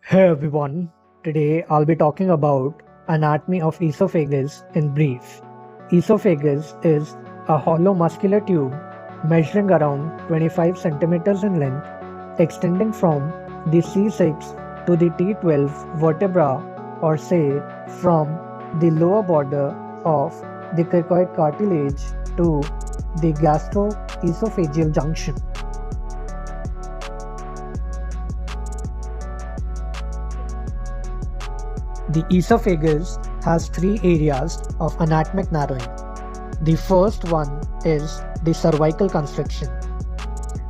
Hey everyone, today I'll be talking about anatomy of esophagus in brief. Esophagus is a hollow muscular tube measuring around 25 centimeters in length, extending from the C6 to the T12 vertebra, or say from the lower border of the cricoid cartilage to the gastroesophageal junction. The esophagus has three areas of anatomic narrowing. The first one is the cervical constriction.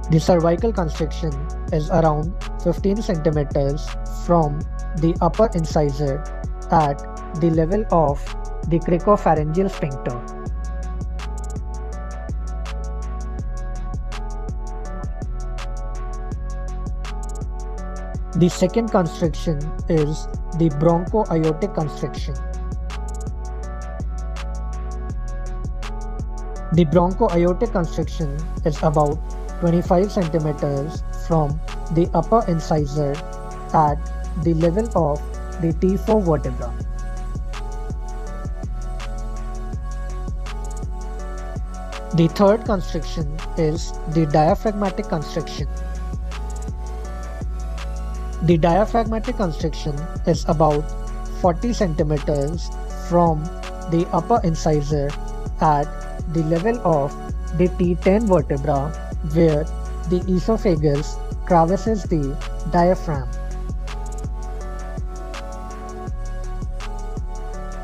The cervical constriction is around 15 centimeters from the upper incisor at the level of the cricopharyngeal sphincter. The second constriction is the bronchoaortic constriction. The bronchoaortic constriction is about 25 centimeters from the upper incisor at the level of the T4 vertebra. The third constriction is the diaphragmatic constriction. The diaphragmatic constriction is about 40 centimeters from the upper incisor at the level of the T10 vertebra, where the esophagus crevices the diaphragm.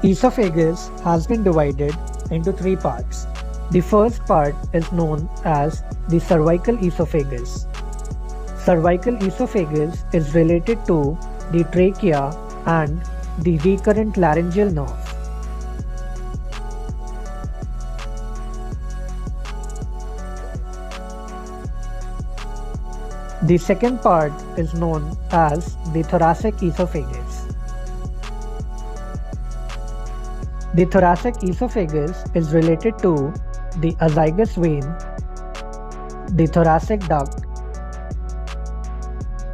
Esophagus has been divided into three parts. The first part is known as the cervical esophagus. Cervical esophagus is related to the trachea and the recurrent laryngeal nerve. The second part is known as the thoracic esophagus. The thoracic esophagus is related to the azygous vein, the thoracic duct,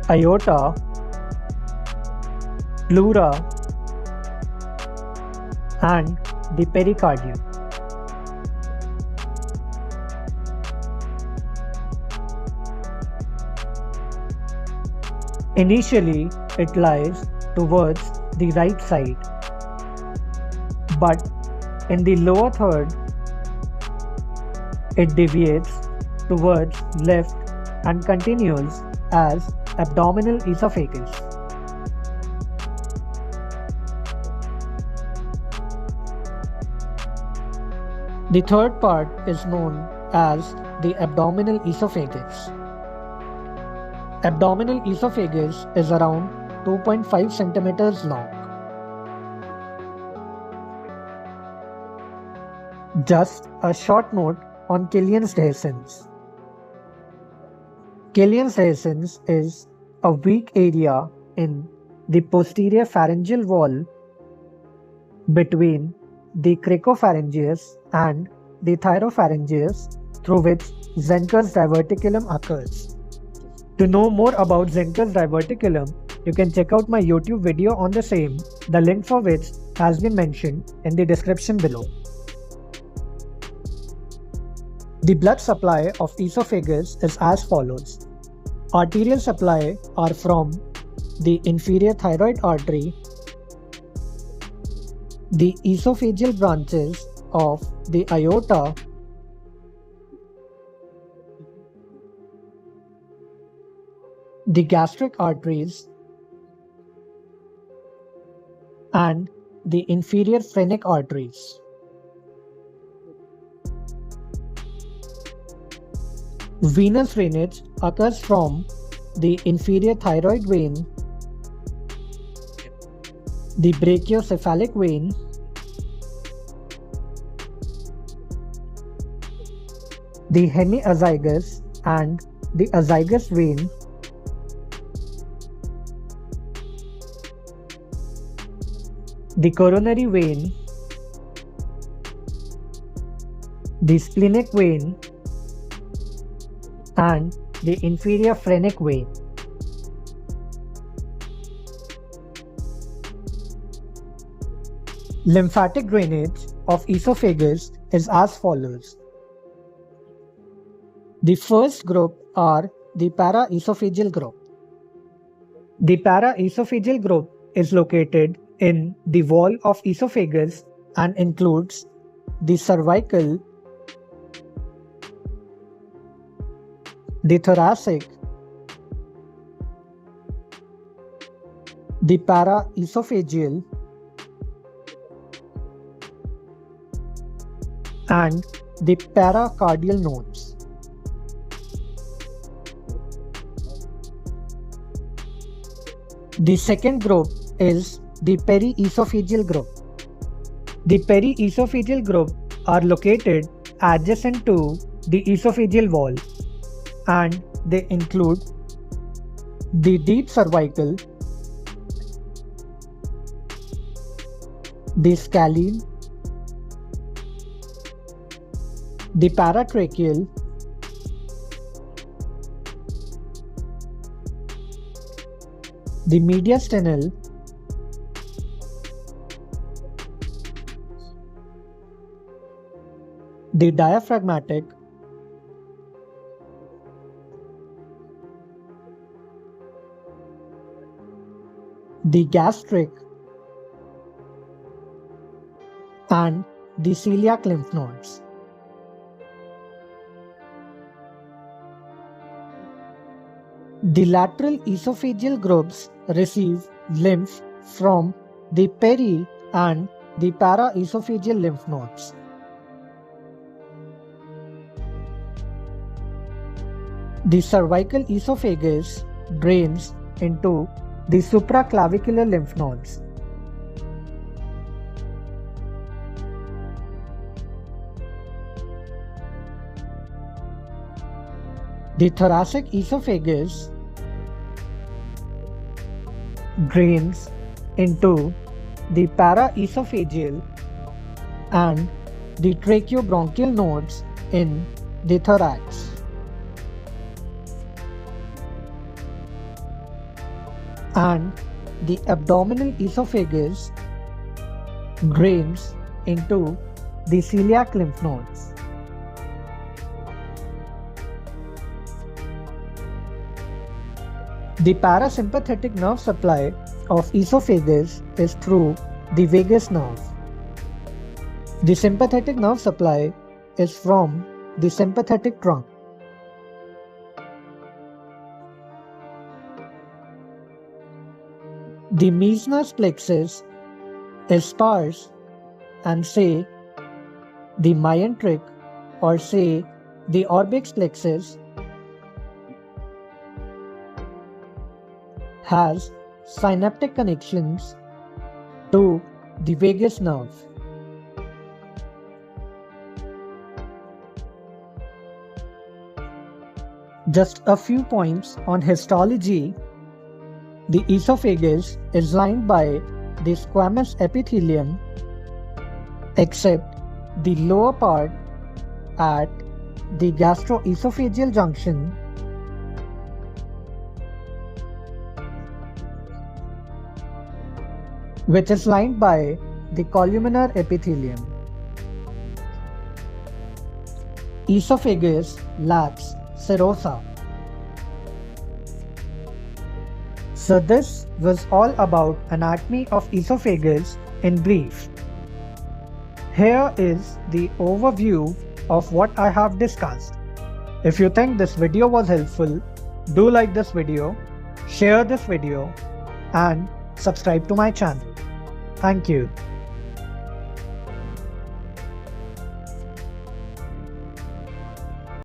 aorta, pleura, and the pericardium. Initially, it lies towards the right side, but in the lower third, it deviates towards left and continues as abdominal esophagus. The third part is known as the abdominal esophagus. Abdominal esophagus is around 2.5 centimeters long. Just a short note on Killian's dehiscence. Killian's dehiscence is a weak area in the posterior pharyngeal wall between the cricopharyngeus and the thyropharyngeus, through which ZENKER'S diverticulum occurs. To know more about ZENKER'S diverticulum, you can check out my YouTube video on the same, the link for which has been mentioned in the description below. The blood supply of esophagus is as follows. Arterial supply are from the inferior thyroid artery, the esophageal branches of the aorta, the gastric arteries, and the inferior phrenic arteries. Venous drainage occurs from the inferior thyroid vein, the brachiocephalic vein, the hemiazygous and the azygous vein, the coronary vein, the splenic vein, and the inferior phrenic vein. Lymphatic drainage of esophagus is as follows. The first group are the paraesophageal group. The paraesophageal group is located in the wall of esophagus and includes the cervical, the thoracic, the paraesophageal, and the paracardial nodes. The second group is the periesophageal group. The periesophageal group are located adjacent to the esophageal wall, and they include the deep cervical, the scalene, the paratracheal, the mediastinal, the diaphragmatic, the gastric, and the celiac lymph nodes. The lateral esophageal groups receive lymph from the peri and the paraesophageal lymph nodes. The cervical esophagus drains into the supraclavicular lymph nodes. The thoracic esophagus drains into the paraesophageal and the tracheobronchial nodes in the thorax. And the abdominal esophagus drains into the celiac lymph nodes. The parasympathetic nerve supply of esophagus is through the vagus nerve. The sympathetic nerve supply is from the sympathetic trunk. The Meissner's plexus is sparse, and say the myenteric or say the orbix plexus has synaptic connections to the vagus nerve. Just a few points on histology. The esophagus is lined by the squamous epithelium except the lower part at the gastroesophageal junction, which is lined by the columnar epithelium. Esophagus lacks serosa. So this was all about anatomy of esophagus in brief. Here is the overview of what I have discussed. If you think this video was helpful, do like this video, share this video, and subscribe to my channel. Thank you.